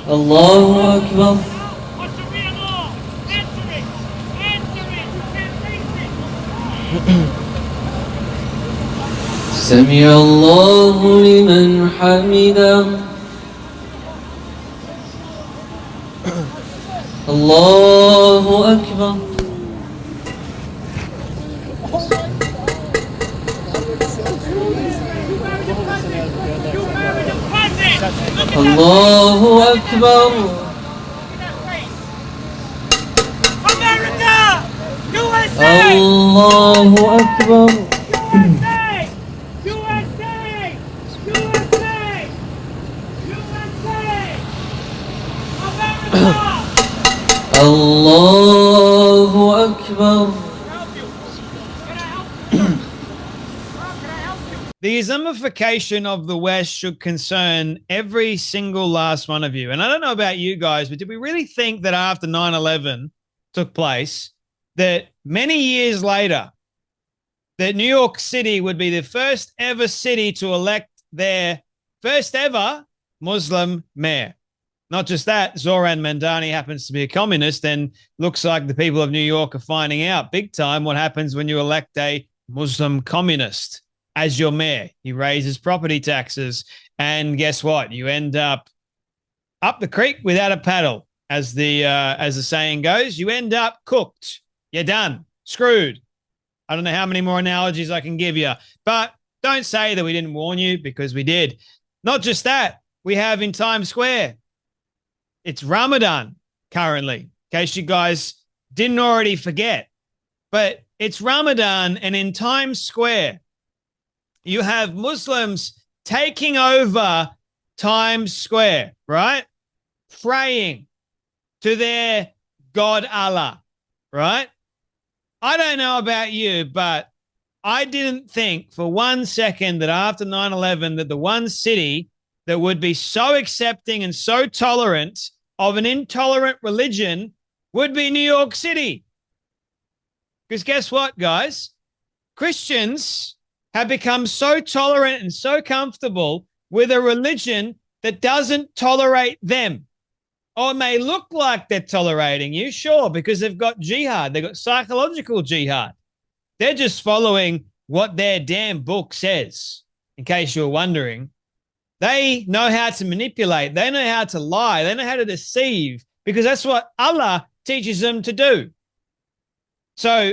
Allahu Akbar. سمع الله لمن حمده. الله أكبر. الله أكبر. America! USA! الله أكبر. الله أكبر. The Islamification of the West should concern every single last one of you. And I don't know about you guys, but did we really think that after 9/11 took place, that many years later, that New York City would be the first ever city to elect their first ever Muslim mayor? Not just that, Zoran Mandani happens to be a communist, and looks like the people of New York are finding out big time what happens when you elect a Muslim communist as your mayor. He raises property taxes, and guess what? You end up the creek without a paddle, as the saying goes. You end up cooked. You're done. Screwed. I don't know how many more analogies I can give you, but don't say that we didn't warn you, because we did. Not just that, we have in Times Square, it's Ramadan currently, in case you guys didn't already forget. But it's Ramadan, and in Times Square, you have Muslims taking over Times Square, right? Praying to their God Allah, right? I don't know about you, but I didn't think for 1 second that after 9/11 that the one city that would be so accepting and so tolerant of an intolerant religion would be New York City. Because guess what, guys? Christians have become so tolerant and so comfortable with a religion that doesn't tolerate them. Or it may look like they're tolerating you, sure, because they've got jihad. They've got psychological jihad. They're just following what their damn book says, in case you're wondering. They know how to manipulate. They know how to lie. They know how to deceive, because that's what Allah teaches them to do. So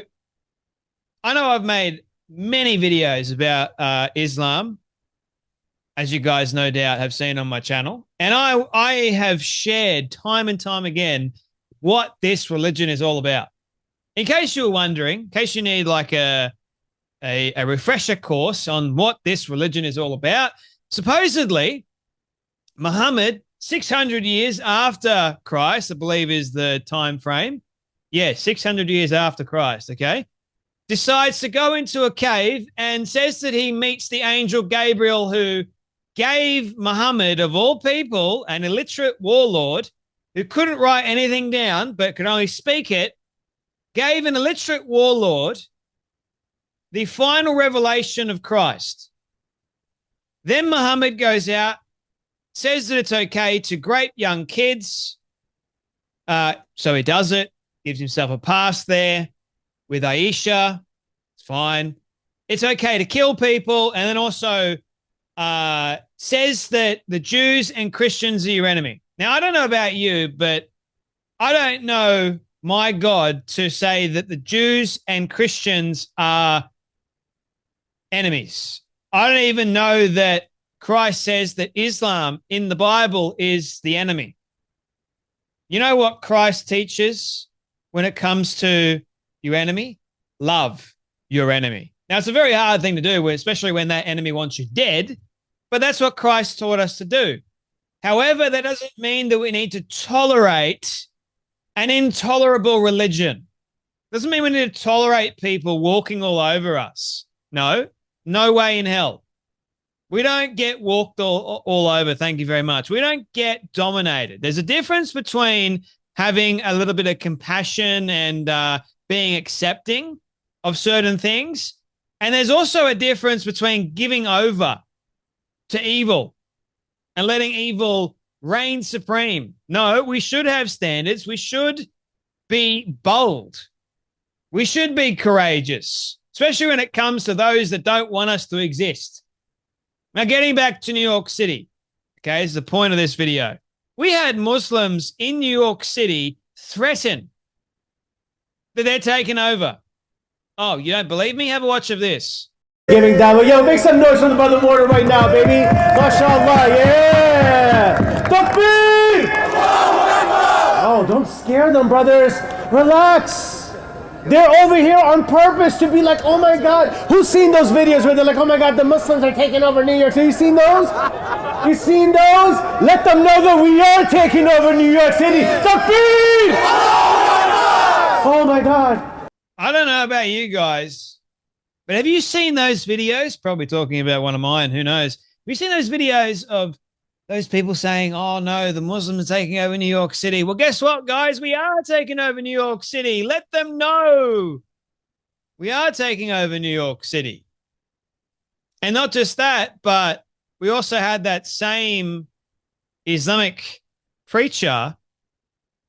I know I've made many videos about Islam, as you guys no doubt have seen on my channel. And I have shared time and time again what this religion is all about. In case you were wondering, in case you need like a refresher course on what this religion is all about, supposedly, Muhammad, 600 years after Christ, I believe is the time frame. Yeah, 600 years after Christ, okay, decides to go into a cave and says that he meets the angel Gabriel, who gave Muhammad, of all people, an illiterate warlord who couldn't write anything down but could only speak it, gave an illiterate warlord the final revelation of Christ. Then Muhammad goes out, says that it's okay to grape young kids. So he does it, gives himself a pass there with Aisha. It's fine. It's okay to kill people. And then also says that the Jews and Christians are your enemy. Now, I don't know about you, but I don't know my God to say that the Jews and Christians are enemies. I don't even know that Christ says that Islam in the Bible is the enemy. You know what Christ teaches when it comes to your enemy? Love your enemy. Now, it's a very hard thing to do, especially when that enemy wants you dead, but that's what Christ taught us to do. However, that doesn't mean that we need to tolerate an intolerable religion. Doesn't mean we need to tolerate people walking all over us. No, no way in hell. We don't get walked all over, thank you very much. We don't get dominated. There's a difference between having a little bit of compassion and being accepting of certain things. And there's also a difference between giving over to evil and letting evil reign supreme. No, we should have standards. We should be bold. We should be courageous, especially when it comes to those that don't want us to exist. Now, getting back to New York City, okay, this is the point of this video. We had Muslims in New York City threaten that they're taking over. Oh, you don't believe me? Have a watch of this. Giving down. Yo, make some noise for the brother Mortar right now, baby. MashaAllah, yeah. Takbir! Oh, don't scare them, brothers. Relax. They're over here on purpose to be like, oh my God. Who's seen those videos where they're like, oh my God, the Muslims are taking over New York City? You seen those? You seen those? Let them know that we are taking over New York City. Takbir! Oh my God. I don't know about you guys, but have you seen those videos? Probably talking about one of mine, who knows? Have you seen those videos of those people saying, oh no, the Muslims are taking over New York City? Well, guess what, guys? We are taking over New York City. Let them know. We are taking over New York City. And not just that, but we also had that same Islamic preacher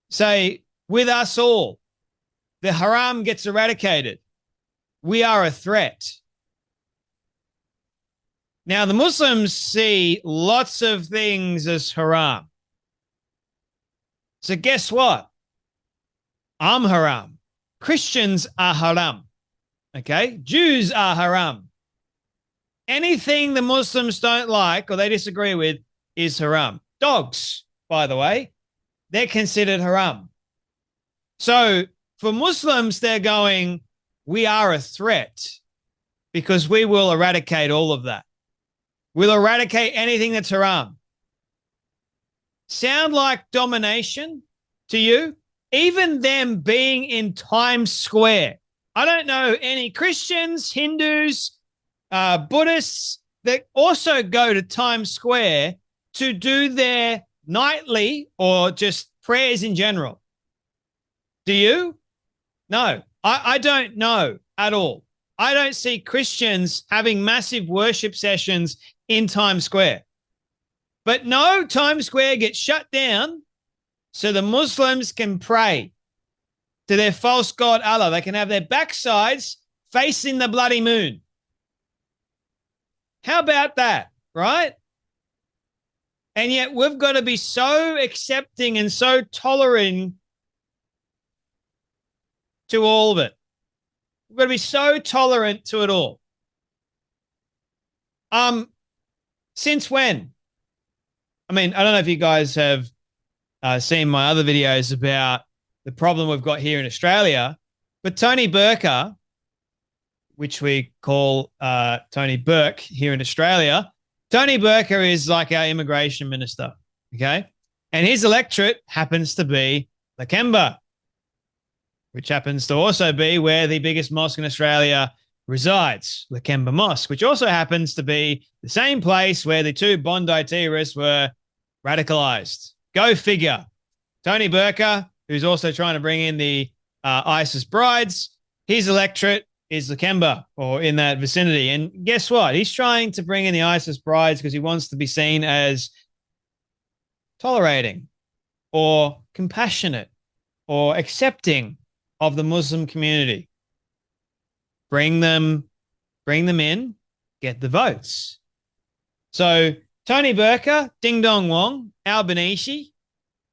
say, with us all, the haram gets eradicated. We are a threat. Now, the Muslims see lots of things as haram. So guess what? I'm haram. Christians are haram. Okay? Jews are haram. Anything the Muslims don't like or they disagree with is haram. Dogs, by the way, they're considered haram. So for Muslims, they're going, we are a threat because we will eradicate all of that. We'll eradicate anything that's haram. Sound like domination to you? Even them being in Times Square. I don't know any Christians, Hindus, Buddhists that also go to Times Square to do their nightly or just prayers in general. Do you? No, I don't know at all. I don't see Christians having massive worship sessions in Times Square. But no, Times Square gets shut down so the Muslims can pray to their false god Allah. They can have their backsides facing the bloody moon. How about that, right? And yet we've got to be so accepting and so tolerant to all of it. We've got to be so tolerant to it all. Since when? I mean, I don't know if you guys have seen my other videos about the problem we've got here in Australia, but Tony Burker, which we call Tony Burke here in Australia, Tony Burker is like our immigration minister, okay? And his electorate happens to be Lakemba, which happens to also be where the biggest mosque in Australia resides, Lakemba Mosque, which also happens to be the same place where the two Bondi terrorists were radicalized. Go figure. Tony Burker, who's also trying to bring in the ISIS brides, his electorate is Lakemba or in that vicinity. And guess what? He's trying to bring in the ISIS brides because he wants to be seen as tolerating or compassionate or accepting of the Muslim community. Bring them in, get the votes. So Tony Burker, Ding Dong Wong, Albanese,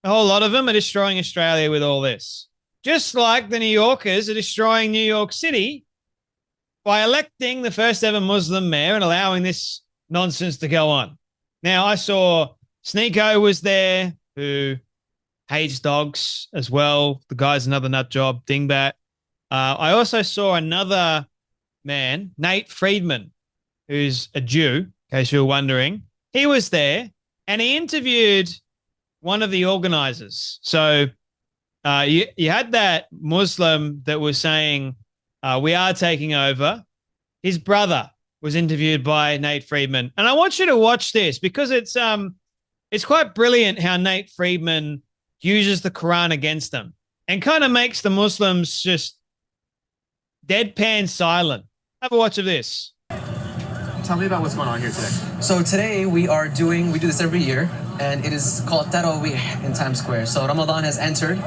a whole lot of them are destroying Australia with all this. Just like the New Yorkers are destroying New York City by electing the first ever Muslim mayor and allowing this nonsense to go on. Now, I saw Sneeko was there, who hates dogs as well. The guy's another nut job, dingbat. I also saw another man, Nate Friedman, who's a Jew, in case you were wondering. He was there, and he interviewed one of the organizers. So you had that Muslim that was saying, we are taking over. His brother was interviewed by Nate Friedman. And I want you to watch this because it's quite brilliant how Nate Friedman uses the Quran against them and kind of makes the Muslims just deadpan silent. Have a watch of this. tell me about what's going on here today. So today we do this every year, and it is called Tarawih in Times Square. So Ramadan has entered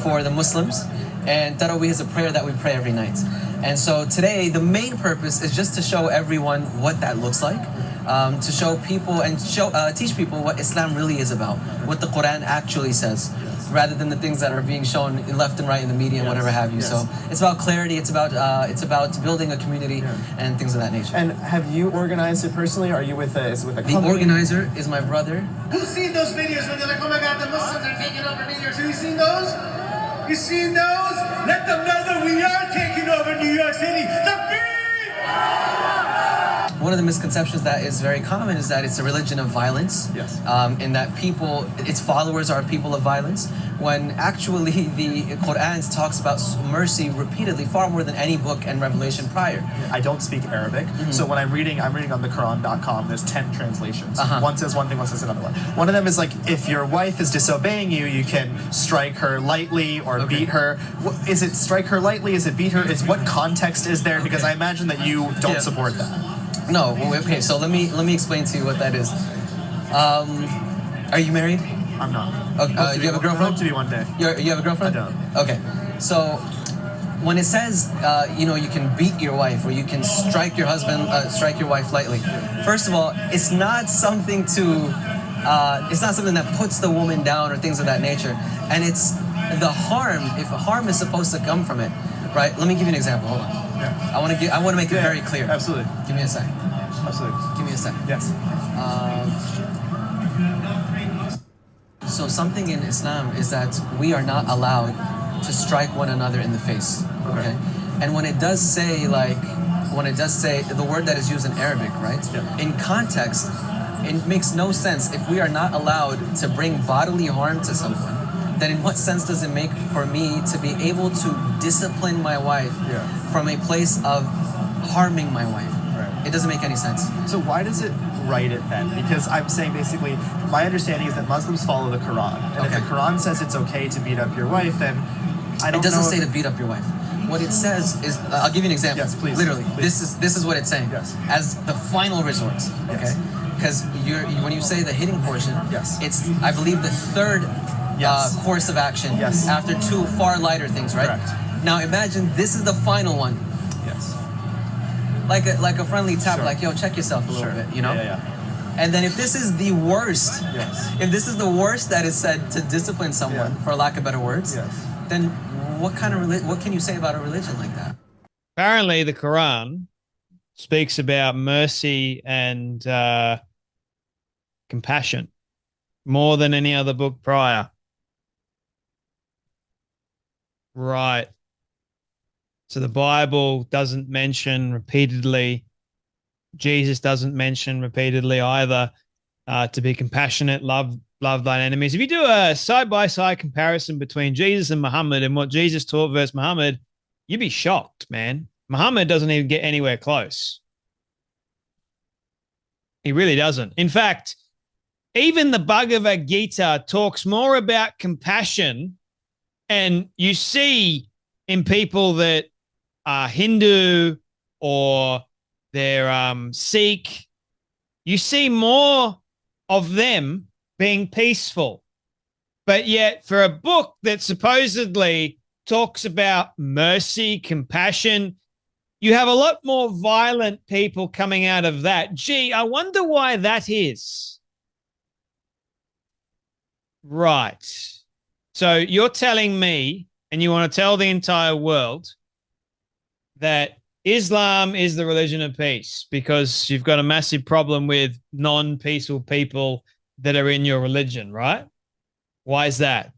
for the Muslims, and Tarawih is a prayer that we pray every night. And so today the main purpose is just to show everyone what that looks like, to show people and teach people what Islam really is about, what the Quran actually says, rather than the things that are being shown left and right in the media and whatever have you. So it's about clarity. It's about building a community and things of that nature. And have you organized it personally? Or are you with a company? The organizer is my brother. Who's seen those videos when they're like, oh my God, the Muslims are taking over New York City? You seen those? You seen those? Let them know that we are taking over New York City. One of the misconceptions that is very common is that it's a religion of violence. Yes. And that its followers are people of violence, when actually the Quran talks about mercy repeatedly, far more than any book and revelation prior. I don't speak Arabic, so when I'm reading on the Quran.com, there's 10 translations. One says one thing, one says another one. One of them is like, if your wife is disobeying you, you can strike her lightly or beat her. Is it strike her lightly? Is it beat her? What context is there? Because I imagine that you don't support that. No, okay, so let me explain to you what that is. Are you married? I'm not. Okay, you have a girlfriend? I hope to be one day. You have a girlfriend? I don't. Okay, so when it says, you can beat your wife or you can strike your husband, strike your wife lightly, first of all, it's not something that puts the woman down or things of that nature. And it's the harm, if harm is supposed to come from it, right? Let me give you an example, hold on. I want to make it very clear. Absolutely. Give me a sec. Absolutely. Give me a sec. Yes. So something in Islam is that we are not allowed to strike one another in the face. Okay. And when it does say the word that is used in Arabic, right? Yeah. In context, it makes no sense. If we are not allowed to bring bodily harm to someone, then in what sense does it make for me to be able to discipline my wife from a place of harming my wife? Right. It doesn't make any sense. So why does it write it then? Because I'm saying basically, my understanding is that Muslims follow the Quran. And if the Quran says it's okay to beat up your wife, then I don't know. It doesn't say to beat up your wife. What it says is, I'll give you an example. Yes, please. Literally, please. This is what it's saying. Yes. As the final resort. Okay. Because when you say the hitting portion, it's I believe the third course of action after two far lighter things, right? Correct. Now imagine this is the final one. Yes. Like a friendly tap, like, yo, check yourself a little bit, you know? Yeah. And then if this is the worst, if this is the worst that is said to discipline someone, for lack of better words, then what can you say about a religion like that? Apparently the Quran speaks about mercy and compassion more than any other book prior. Right. So the Bible doesn't mention repeatedly, Jesus doesn't mention repeatedly either, to be compassionate, love thine enemies. If you do a side-by-side comparison between Jesus and Muhammad and what Jesus taught versus Muhammad, you'd be shocked, man. Muhammad doesn't even get anywhere close. He really doesn't. In fact, even the Bhagavad Gita talks more about compassion, and you see in people that are Hindu or they're Sikh, you see more of them being peaceful. But yet for a book that supposedly talks about mercy, compassion, you have a lot more violent people coming out of that. Gee, I wonder why that is. Right. So you're telling me, and you want to tell the entire world, that Islam is the religion of peace because you've got a massive problem with non-peaceful people that are in your religion, right? Why is that?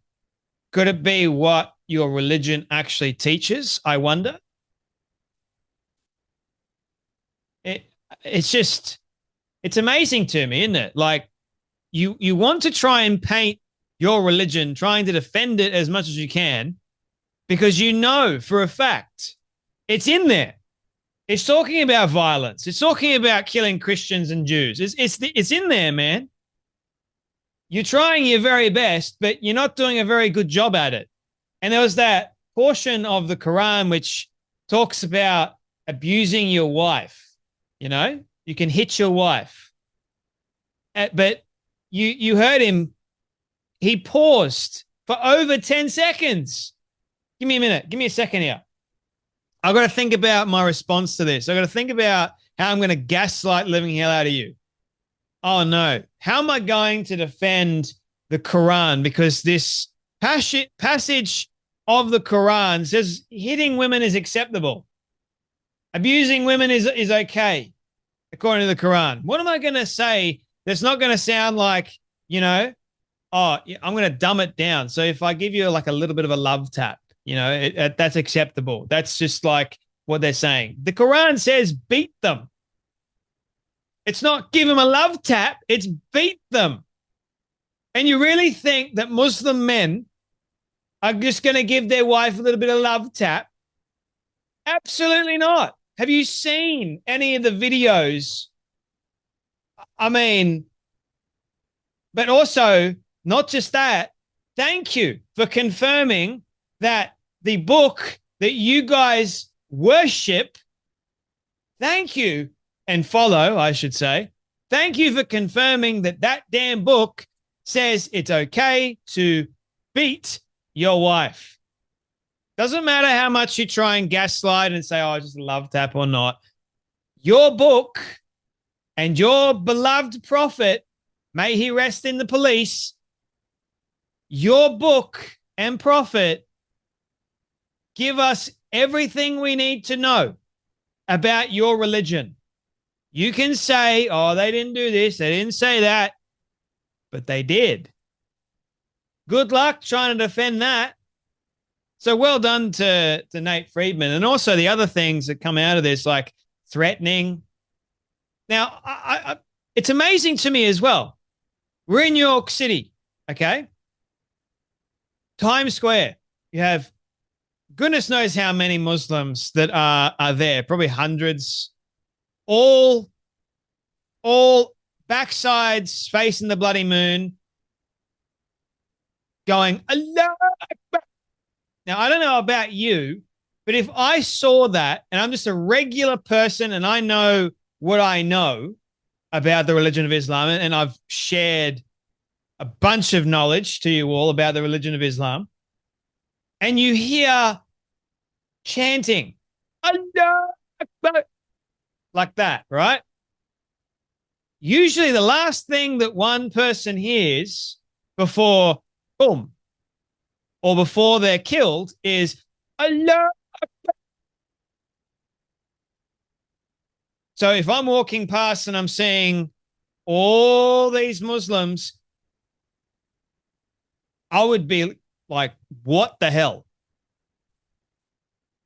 Could it be what your religion actually teaches, I wonder? It's amazing to me, isn't it? Like you want to try and paint your religion, trying to defend it as much as you can, because you know for a fact it's in there. It's talking about violence. It's talking about killing Christians and Jews. It's in there, man. You're trying your very best, but you're not doing a very good job at it. And there was that portion of the Quran which talks about abusing your wife. You know, You can hit your wife. But you heard him. He paused for over 10 seconds. Give me a minute. Give me a second here. I've got to think about my response to this. I've got to think about how I'm going to gaslight living hell out of you. Oh, no. How am I going to defend the Quran? Because this passage of the Quran says hitting women is acceptable. Abusing women is okay, according to the Quran. What am I going to say that's not going to sound like, oh, I'm going to dumb it down. So if I give you like a little bit of a love tap, that's acceptable. That's just like what they're saying. The Quran says beat them. It's not give them a love tap. It's beat them. And you really think that Muslim men are just going to give their wife a little bit of love tap? Absolutely not. Have you seen any of the videos? I mean, but also not just that. Thank you for confirming that the book that you guys worship, thank you, and follow, I should say. Thank you for confirming that damn book says it's okay to beat your wife. Doesn't matter how much you try and gaslight and say, oh, just a love tap or not. Your book and your beloved prophet, may he rest in the police, your book and prophet give us everything we need to know about your religion. You can say, oh, they didn't do this, they didn't say that, but they did. Good luck trying to defend that. So well done to Nate Friedman. And also the other things that come out of this, like threatening. Now, it's amazing to me as well. We're in New York City, okay? Times Square. You have goodness knows how many Muslims that are there, probably hundreds, all backsides facing the bloody moon, going, Allah Akbar. Now, I don't know about you, but if I saw that and I'm just a regular person and I know what I know about the religion of Islam, and I've shared a bunch of knowledge to you all about the religion of Islam, and you hear chanting, Allah Akbar, like that, right? Usually the last thing that one person hears before boom or before they're killed is Allah Akbar. So if I'm walking past and I'm seeing all these Muslims, I would be like, what the hell?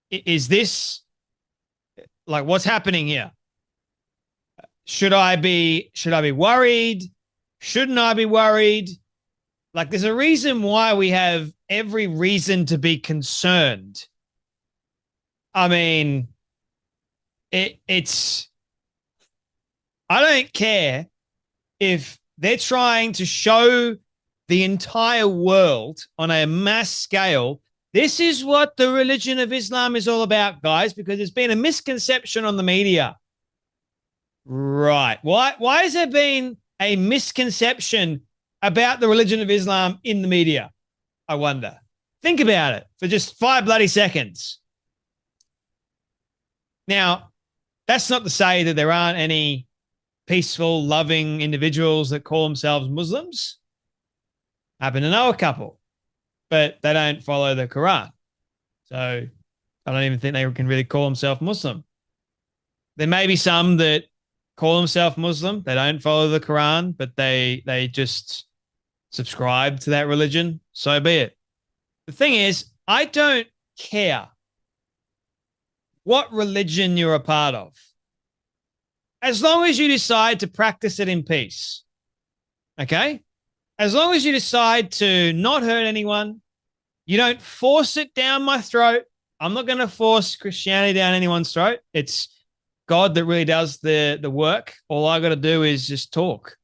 Is this like what's happening here? Should I be worried? Shouldn't I be worried? Like, there's a reason why we have every reason to be concerned. I mean, it's I don't care if they're trying to show the entire world on a mass scale. This is what the religion of Islam is all about, guys, because there's been a misconception on the media. Right. Why has there been a misconception about the religion of Islam in the media? I wonder. Think about it for just 5 bloody seconds. Now, that's not to say that there aren't any peaceful, loving individuals that call themselves Muslims. I happen to know a couple, but they don't follow the Quran. So I don't even think they can really call themselves Muslim. There may be some that call themselves Muslim. They don't follow the Quran, but they just subscribe to that religion. So be it. The thing is, I don't care what religion you're a part of, as long as you decide to practice it in peace. Okay? As long as you decide to not hurt anyone, you don't force it down my throat. I'm not going to force Christianity down anyone's throat. It's God that really does the work. All I got to do is just talk.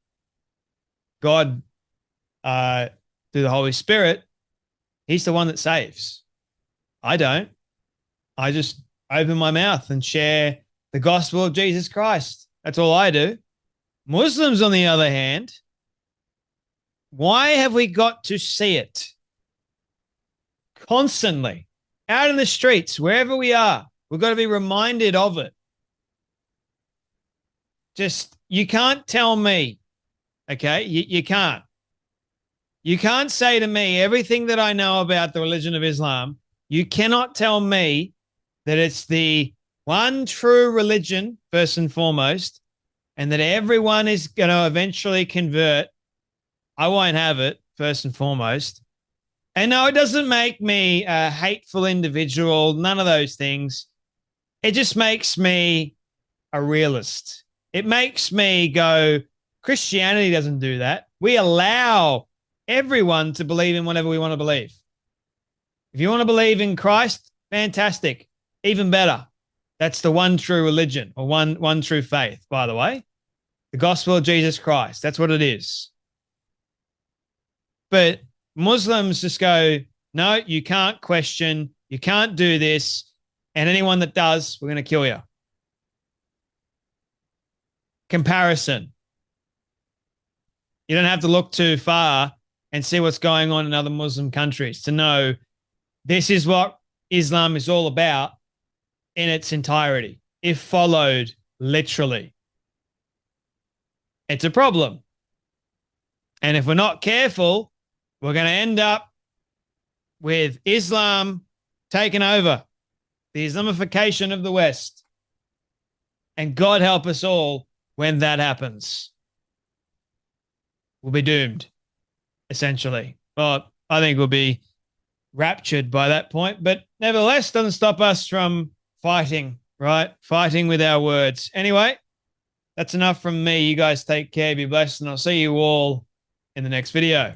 God, through the Holy Spirit, he's the one that saves. I don't. I just open my mouth and share the gospel of Jesus Christ. That's all I do. Muslims, on the other hand, why have we got to see it constantly out in the streets, wherever we are? We've got to be reminded of it. Just, you can't tell me, okay? You can't. You can't say to me everything that I know about the religion of Islam. You cannot tell me that it's the one true religion, first and foremost, and that everyone is going to eventually convert. I won't have it, first and foremost. And no, it doesn't make me a hateful individual, none of those things. It just makes me a realist. It makes me go, Christianity doesn't do that. We allow everyone to believe in whatever we want to believe. If you want to believe in Christ, fantastic. Even better. That's the one true religion, or one true faith, by the way. The gospel of Jesus Christ. That's what it is. But Muslims just go, no, you can't question. You can't do this. And anyone that does, we're going to kill you. Comparison. You don't have to look too far and see what's going on in other Muslim countries to know this is what Islam is all about in its entirety, if followed literally. It's a problem. And if we're not careful, we're going to end up with Islam taking over, the Islamification of the West. And God help us all when that happens. We'll be doomed, essentially. Well, I think we'll be raptured by that point, but nevertheless, doesn't stop us from fighting, right? Fighting with our words. Anyway, that's enough from me. You guys take care, be blessed, and I'll see you all in the next video.